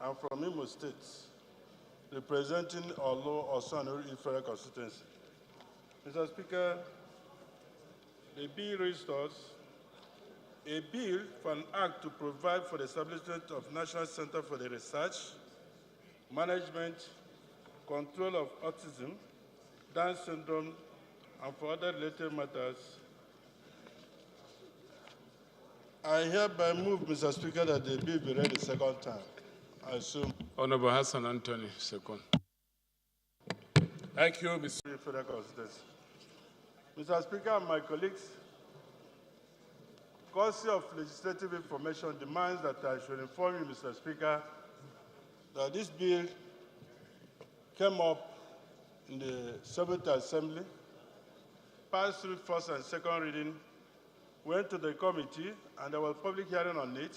I'm from Imo State, representing Olo Osanuri Federal Constituency. Mr. Speaker, the bill restores a bill for an act to provide for the establishment of National Center for the Research, Management, Control of Autism, Down Syndrome, and for other related matters. I hereby move, Mr. Speaker, that the bill be read a second time. I assume. Honorable Hassan Anthony, second. Thank you, Mr. Federal Constituency. Mr. Speaker and my colleagues, courtesy of legislative information demands that I should inform you, Mr. Speaker, that this bill came up in the 7th Assembly, passed through first and second reading, went to the committee, and there was public hearing on it,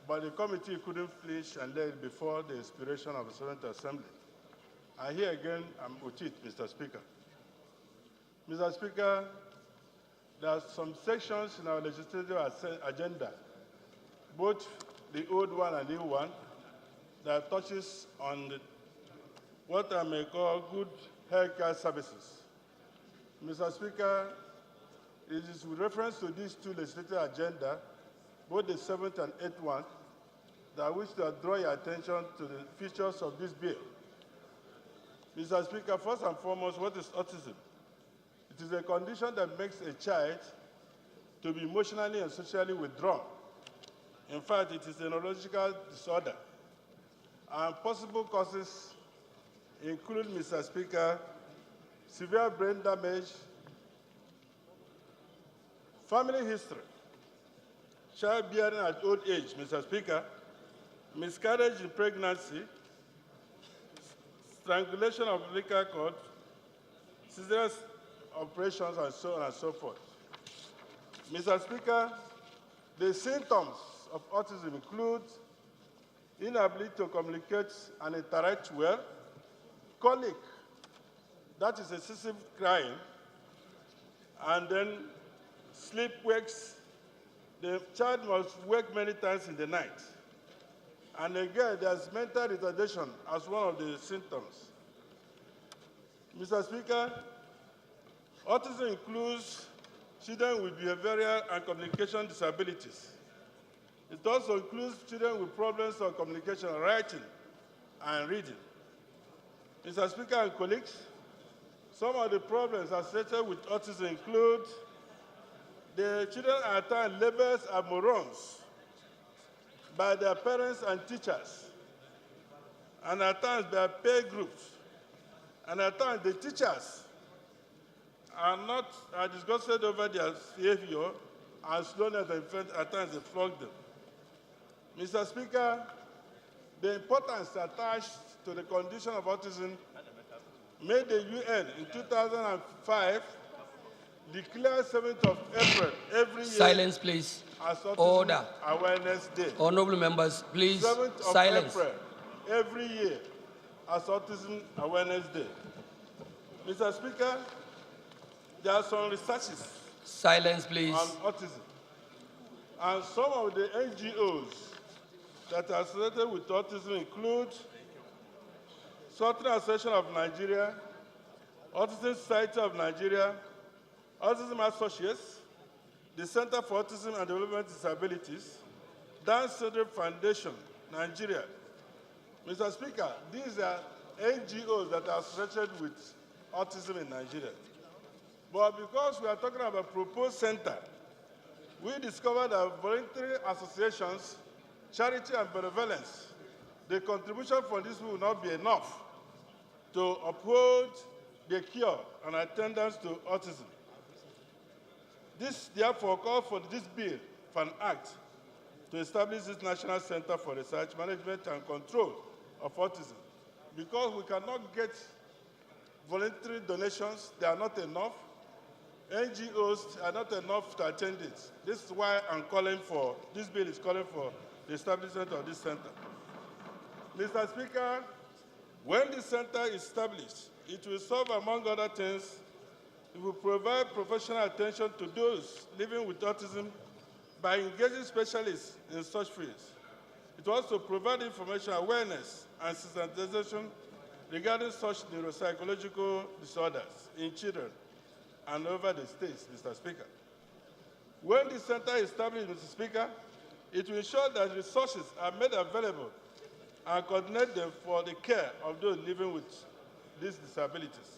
but the committee couldn't finish and lay it before the expiration of the 7th Assembly. And here again, I'm with it, Mr. Speaker. Mr. Speaker, there are some sections in our legislative agenda, both the old one and the new one, that touches on what I may call good healthcare services. Mr. Speaker, it is with reference to these two legislative agendas, both the 7th and 8th one, that I wish to draw your attention to the features of this bill. Mr. Speaker, first and foremost, what is autism? It is a condition that makes a child to be emotionally and socially withdrawn. In fact, it is a neurological disorder. And possible causes include, Mr. Speaker, severe brain damage, family history, childbearing at old age, Mr. Speaker, miscarriage in pregnancy, strangulation of umbilical cord, cesarean operations, and so on and so forth. Mr. Speaker, the symptoms of autism include inability to communicate and interact well, colic, that is excessive crying, and then sleep wakes. The child must wake many times in the night. And again, there's mental retardation as one of the symptoms. Mr. Speaker, autism includes children with behavioral and communication disabilities. It also includes children with problems of communication, writing, and reading. Mr. Speaker and colleagues, some of the problems associated with autism include the children are at times labeled as morons by their parents and teachers, and at times by peer groups, and at times the teachers are disgusted over their behavior and slowness, and at times they flog them. Mr. Speaker, the importance attached to the condition of autism made the UN in 2005 declare 7th of April every year. Silence, please. As Autism Order. Awareness Day. Honorable members, please. 7th of Silence. April every year as Autism Awareness Day. Mr. Speaker, there are some researches Silence, please. on autism. And some of the NGOs that are associated with autism include Southern Association of Nigeria, Autism Society of Nigeria, Autism Associates, the Center for Autism and Development Disabilities, Down Syndrome Foundation, Nigeria. Mr. Speaker, these are NGOs that are associated with autism in Nigeria. But because we are talking about a proposed center, we discovered that voluntary associations, charity and benevolence, the contribution from this will not be enough to uphold the cure and attendance to autism. This therefore calls for this bill for an act to establish this National Center for Research, Management and Control of Autism. Because we cannot get voluntary donations, they are not enough. NGOs are not enough to attend it. This is why I'm calling for, this bill is calling for the establishment of this center. Mr. Speaker, when this center is established, it will serve, among other things, it will provide professional attention to those living with autism by engaging specialists in such fields. It was to provide information, awareness, and sensitization regarding such neuropsychological disorders in children and over the states, Mr. Speaker. When the center is established, Mr. Speaker, it will ensure that resources are made available and coordinate them for the care of those living with these disabilities.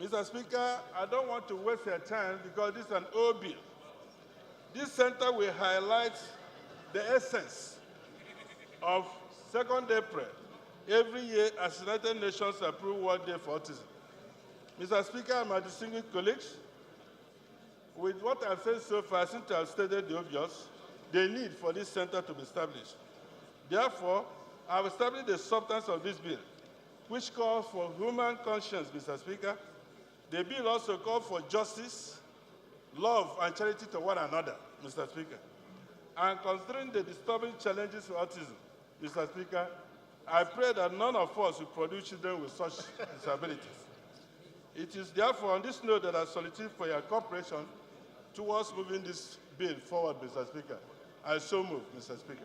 Mr. Speaker, I don't want to waste your time because this is an old bill. This center will highlight the essence of 2nd April every year as United Nations approve World Day for Autism. Mr. Speaker and my distinguished colleagues, with what I've said so far, since I've stated the obvious, the need for this center to be established. Therefore, I've established the substance of this bill, which calls for human conscience, Mr. Speaker. The bill also calls for justice, love, and charity to one another, Mr. Speaker. And considering the disturbing challenges of autism, Mr. Speaker, I pray that none of us will produce children with such disabilities. It is therefore on this note that I solicit for your cooperation towards moving this bill forward, Mr. Speaker. I so move, Mr. Speaker.